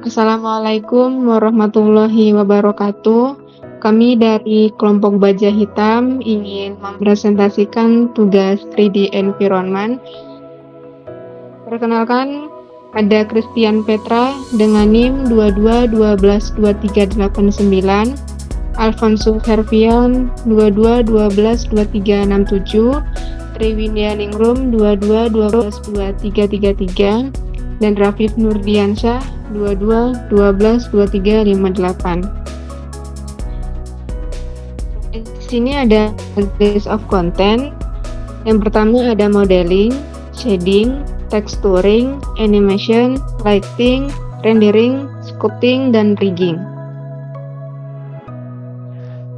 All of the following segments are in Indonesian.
Assalamualaikum warahmatullahi wabarakatuh. Kami dari kelompok Baja Hitam ingin mempresentasikan tugas 3D Environment. Perkenalkan, ada Christian Petra dengan NIM 22122389, Alfonso Hervian 22122367, Triwindianingrum 22122333, dan Rafif Nurdiansyah 22122358. Di sini ada list of content. Yang pertama ada modeling, shading, texturing, animation, lighting, rendering, sculpting, dan rigging.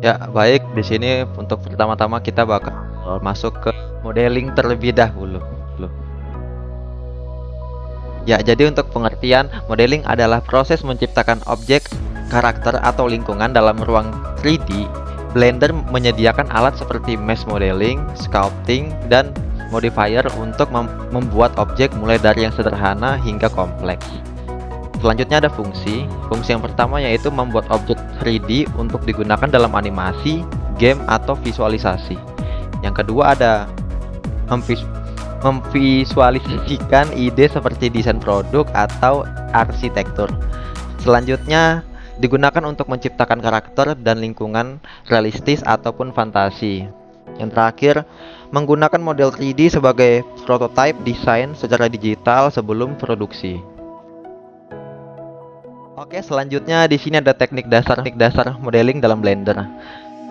Ya, baik. Di sini untuk pertama-tama kita bakal masuk ke modeling terlebih dahulu. Ya, jadi untuk pengertian, modeling adalah proses menciptakan objek, karakter, atau lingkungan dalam ruang 3D. Blender menyediakan alat seperti mesh modeling, sculpting, dan modifier untuk membuat objek mulai dari yang sederhana hingga kompleks. Selanjutnya ada fungsi. Fungsi yang pertama yaitu membuat objek 3D untuk digunakan dalam animasi, game, atau visualisasi. Yang kedua ada memvisualisasikan ide seperti desain produk atau arsitektur. Selanjutnya digunakan untuk menciptakan karakter dan lingkungan realistis ataupun fantasi. Yang terakhir, menggunakan model 3D sebagai prototype desain secara digital sebelum produksi. Oke, selanjutnya di sini ada teknik dasar modeling dalam Blender.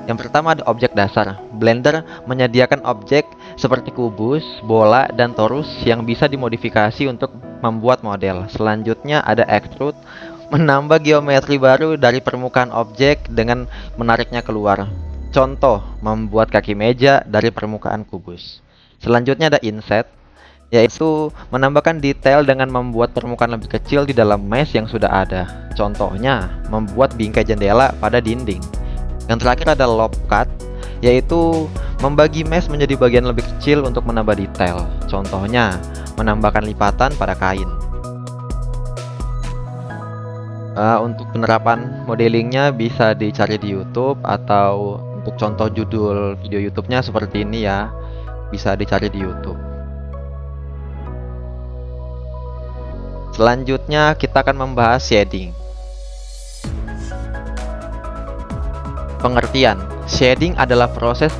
Yang pertama ada objek dasar. Blender menyediakan objek seperti kubus, bola, dan torus yang bisa dimodifikasi untuk membuat model. Selanjutnya ada extrude, menambah geometri baru dari permukaan objek dengan menariknya keluar. Contoh, membuat kaki meja dari permukaan kubus. Selanjutnya ada inset, yaitu menambahkan detail dengan membuat permukaan lebih kecil di dalam mesh yang sudah ada. Contohnya, membuat bingkai jendela pada dinding. Yang terakhir ada loop cut, yaitu membagi mesh menjadi bagian lebih kecil untuk menambah detail. Contohnya, menambahkan lipatan pada kain. Untuk penerapan modelingnya bisa dicari di YouTube, atau untuk contoh judul video YouTube-nya seperti ini ya, bisa dicari di YouTube. Selanjutnya kita akan membahas shading. Pengertian, shading adalah proses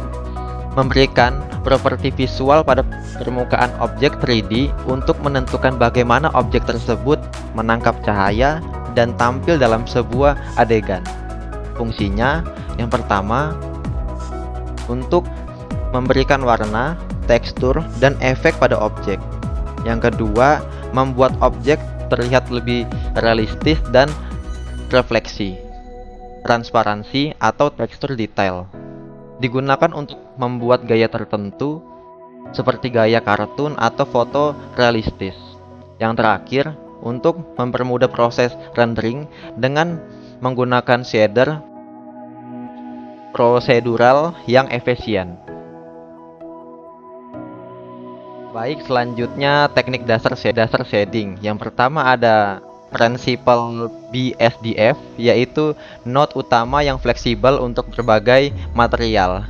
memberikan properti visual pada permukaan objek 3D untuk menentukan bagaimana objek tersebut menangkap cahaya dan tampil dalam sebuah adegan. Fungsinya, yang pertama, untuk memberikan warna, tekstur, dan efek pada objek. Yang kedua, membuat objek terlihat lebih realistis dan refleksi, transparansi, atau tekstur detail. Digunakan untuk membuat gaya tertentu seperti gaya kartun atau foto realistis. Yang terakhir, untuk mempermudah proses rendering dengan menggunakan shader prosedural yang efisien. Baik, selanjutnya teknik dasar shading. Yang pertama ada prinsipal BSDF, yaitu node utama yang fleksibel untuk berbagai material.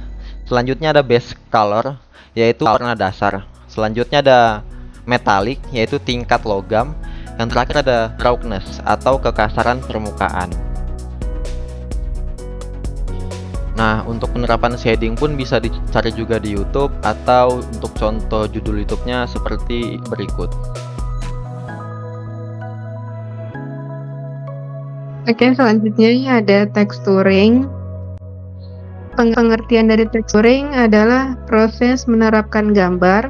Selanjutnya ada base color, yaitu warna dasar. Selanjutnya ada metallic, yaitu tingkat logam. Yang terakhir ada rawness atau kekasaran permukaan. Nah, untuk penerapan shading pun bisa dicari juga di YouTube, atau untuk contoh judul YouTube-nya seperti berikut. Oke, selanjutnya ada texturing. Pengertian dari texturing adalah proses menerapkan gambar,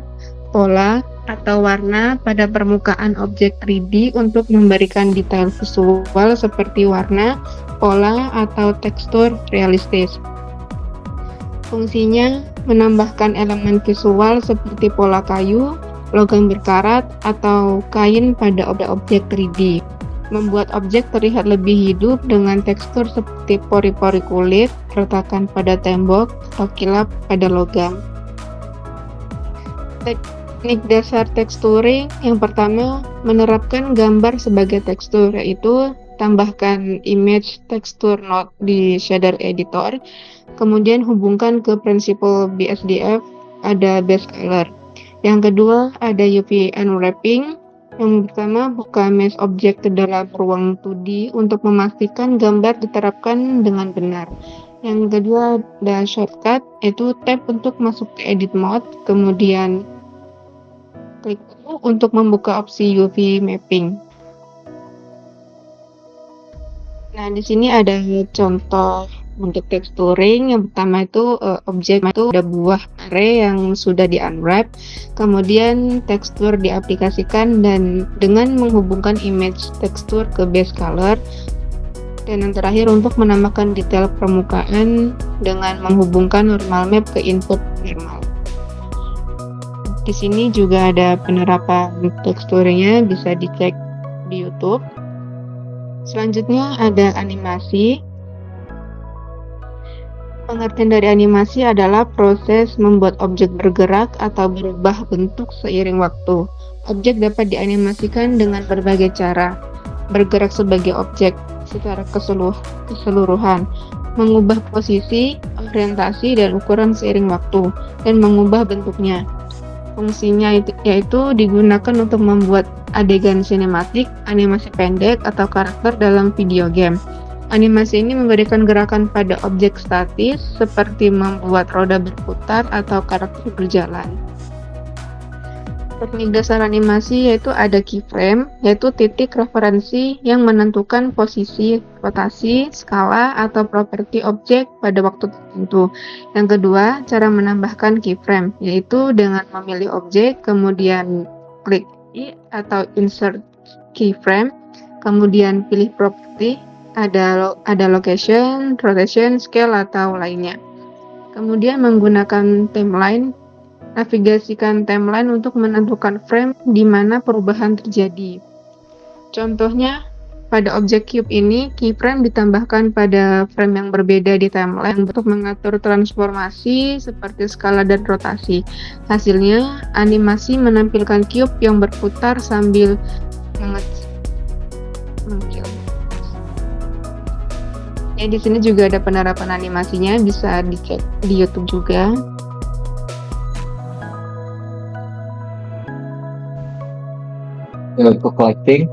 pola, atau warna pada permukaan objek 3D untuk memberikan detail visual seperti warna, pola, atau tekstur realistis. Fungsinya menambahkan elemen visual seperti pola kayu, logam berkarat, atau kain pada objek 3D. Membuat objek terlihat lebih hidup dengan tekstur seperti pori-pori kulit, retakan pada tembok, atau kilap pada logam. Teknik dasar texturing yang pertama menerapkan gambar sebagai tekstur, yaitu tambahkan image texture node di shader editor, kemudian hubungkan ke prinsipal BSDF, ada base color. Yang kedua ada UV unwrapping. Yang pertama, buka mesh object ke dalam ruang 2D untuk memastikan gambar diterapkan dengan benar. Yang kedua ada shortcut, yaitu tab untuk masuk ke edit mode, kemudian klik U untuk membuka opsi UV mapping. Nah, di sini ada contoh untuk texturing. Yang pertama itu objek itu ada buah array yang sudah di unwrap, kemudian tekstur diaplikasikan dan dengan menghubungkan image tekstur ke base color, dan yang terakhir untuk menambahkan detail permukaan dengan menghubungkan normal map ke input normal. Di sini juga ada penerapan teksturnya, bisa dicek di YouTube. Selanjutnya ada animasi. Pengertian dari animasi adalah proses membuat objek bergerak atau berubah bentuk seiring waktu. Objek dapat dianimasikan dengan berbagai cara. Bergerak sebagai objek secara keseluruhan, mengubah posisi, orientasi, dan ukuran seiring waktu, dan mengubah bentuknya. Fungsinya yaitu digunakan untuk membuat adegan sinematik, animasi pendek, atau karakter dalam video game. Animasi ini memberikan gerakan pada objek statis seperti membuat roda berputar atau karakter berjalan. Teknik dasar animasi yaitu ada keyframe, yaitu titik referensi yang menentukan posisi, rotasi, skala, atau properti objek pada waktu tertentu. Yang kedua, cara menambahkan keyframe, yaitu dengan memilih objek, kemudian klik I atau insert keyframe, kemudian pilih properti, ada location, rotation, scale, atau lainnya. Kemudian menggunakan timeline, navigasikan timeline untuk menentukan frame di mana perubahan terjadi. Contohnya, pada objek cube ini, keyframe ditambahkan pada frame yang berbeda di timeline untuk mengatur transformasi seperti skala dan rotasi. Hasilnya, animasi menampilkan cube yang berputar sambil mengecil. Ya, di sini juga ada penerapan animasinya, bisa dicek di YouTube juga. Untuk lighting,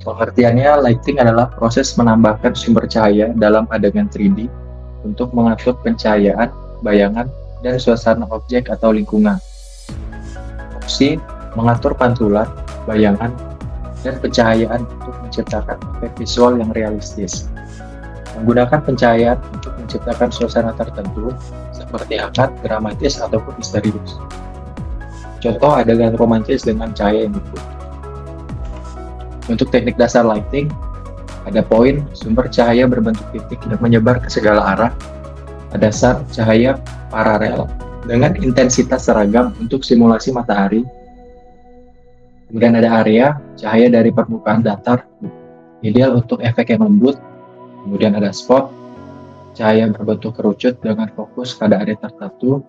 pengertiannya lighting adalah proses menambahkan sumber cahaya dalam adegan 3D untuk mengatur pencahayaan, bayangan, dan suasana objek atau lingkungan. Fungsi mengatur pantulan, bayangan, dan pencahayaan untuk menciptakan efek visual yang realistis. Menggunakan pencahayaan untuk menciptakan suasana tertentu seperti hangat, dramatis, ataupun misterius. Contoh adegan romantis dengan cahaya yang hidup. Untuk teknik dasar lighting, ada poin sumber cahaya berbentuk titik yang menyebar ke segala arah, ada dasar cahaya paralel dengan intensitas seragam untuk simulasi matahari, kemudian ada area cahaya dari permukaan datar, ideal untuk efek yang lembut, kemudian ada spot, cahaya berbentuk kerucut dengan fokus pada area tertentu,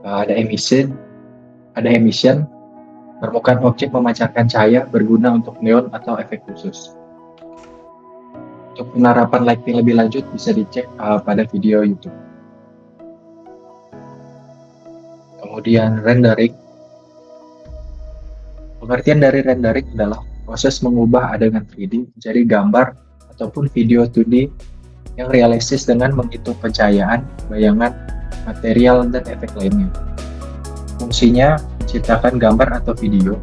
ada emission, permukaan objek memancarkan cahaya berguna untuk neon atau efek khusus. Untuk penerapan lighting lebih lanjut bisa dicek pada video YouTube. Kemudian rendering. Pengertian dari rendering adalah proses mengubah adegan 3D menjadi gambar ataupun video 2D yang realistis dengan menghitung pencahayaan, bayangan, material, dan efek lainnya. Fungsinya menciptakan gambar atau video,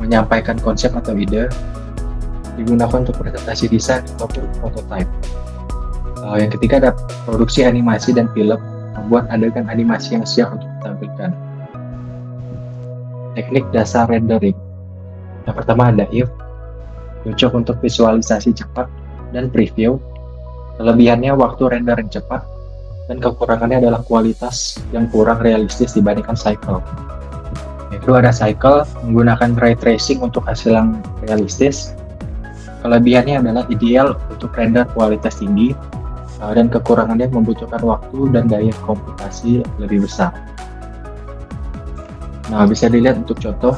menyampaikan konsep atau ide, digunakan untuk presentasi desain ataupun prototype. Yang ketiga ada produksi animasi dan film, membuat adegan animasi yang siap untuk ditampilkan. Teknik dasar rendering. Yang pertama ada if, cocok untuk visualisasi cepat dan preview. Kelebihannya waktu rendering cepat, dan kekurangannya adalah kualitas yang kurang realistis dibandingkan cycle. Yang kedua ada cycle, menggunakan ray tracing untuk hasil yang realistis. Kelebihannya adalah ideal untuk render kualitas tinggi, dan kekurangannya membutuhkan waktu dan daya komputasi lebih besar. Nah, bisa dilihat untuk contoh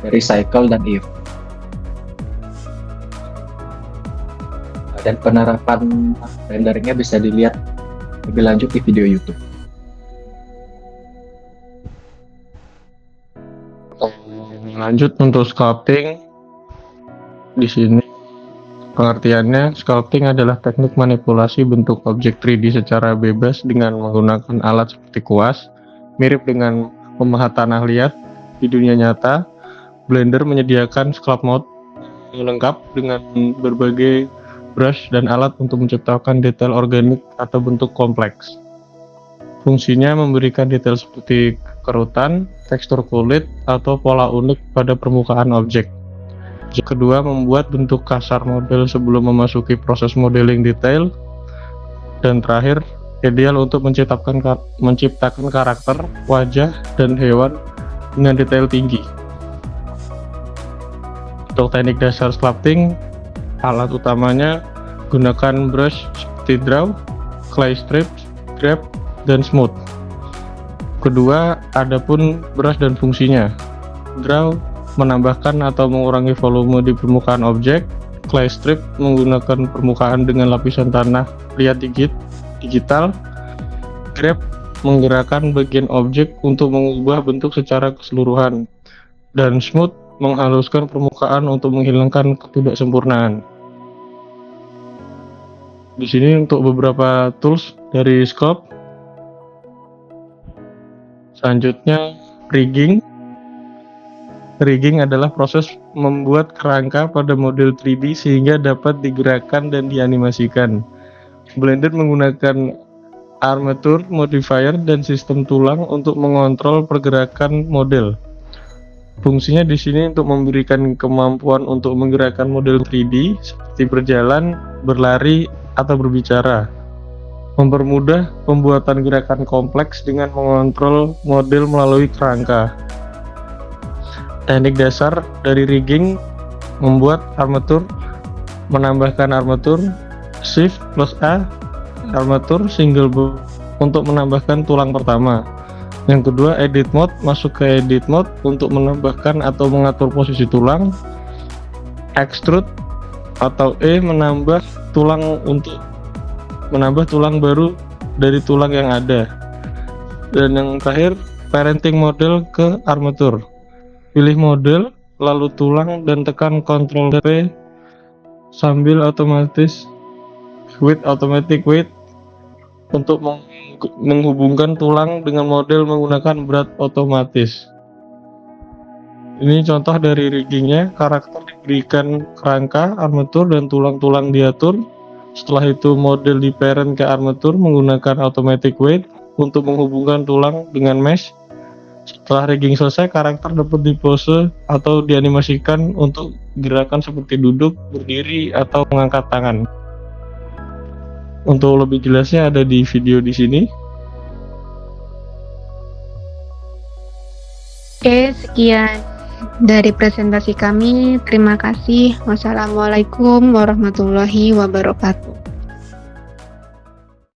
dari cycle dan if. Dan penerapan renderingnya bisa dilihat lebih lanjut di video YouTube. Lanjut untuk sculpting. Di sini pengertiannya, sculpting adalah teknik manipulasi bentuk objek 3D secara bebas dengan menggunakan alat seperti kuas, mirip dengan pemahat tanah liat di dunia nyata. Blender menyediakan sculpt mode yang lengkap dengan berbagai brush dan alat untuk menciptakan detail organik atau bentuk kompleks. Fungsinya memberikan detail seperti kerutan, tekstur kulit, atau pola unik pada permukaan objek. Kedua, membuat bentuk kasar model sebelum memasuki proses modeling detail. Dan terakhir, ideal untuk menciptakan karakter, wajah, dan hewan dengan detail tinggi. Untuk teknik dasar sculpting, alat utamanya gunakan brush seperti draw, clay strip, grab, dan smooth. Kedua, adapun brush dan fungsinya. Draw menambahkan atau mengurangi volume di permukaan objek. Clay strip menggunakan permukaan dengan lapisan tanah liat digital. Grab menggerakkan bagian objek untuk mengubah bentuk secara keseluruhan. Dan smooth menghaluskan permukaan untuk menghilangkan ketidaksempurnaan. Di sini untuk beberapa tools dari sculpt. Selanjutnya, rigging. Rigging adalah proses membuat kerangka pada model 3D sehingga dapat digerakkan dan dianimasikan. Blender menggunakan armature, modifier, dan sistem tulang untuk mengontrol pergerakan model. Fungsinya di sini untuk memberikan kemampuan untuk menggerakkan model 3D seperti berjalan, berlari, atau berbicara. Mempermudah pembuatan gerakan kompleks dengan mengontrol model melalui kerangka. Teknik dasar dari rigging membuat armatur, menambahkan armatur, shift plus A, armatur single bolt untuk menambahkan tulang pertama. Yang kedua, edit mode, masuk ke edit mode untuk menambahkan atau mengatur posisi tulang. Extrude atau E menambah tulang untuk menambah tulang baru dari tulang yang ada. Dan yang terakhir, parenting model ke armatur. Pilih model, lalu tulang, dan tekan Ctrl P sambil otomatis automatic weight untuk menghubungkan tulang dengan model menggunakan berat otomatis. Ini contoh dari riggingnya. Karakter diberikan kerangka, armatur, dan tulang-tulang diatur. Setelah itu model di-parent ke armatur menggunakan automatic weight untuk menghubungkan tulang dengan mesh. Setelah rigging selesai, karakter dapat dipose atau dianimasikan untuk gerakan seperti duduk, berdiri, atau mengangkat tangan. Untuk lebih jelasnya ada di video di sini. Oke, sekian dari presentasi kami. Terima kasih. Wassalamualaikum warahmatullahi wabarakatuh.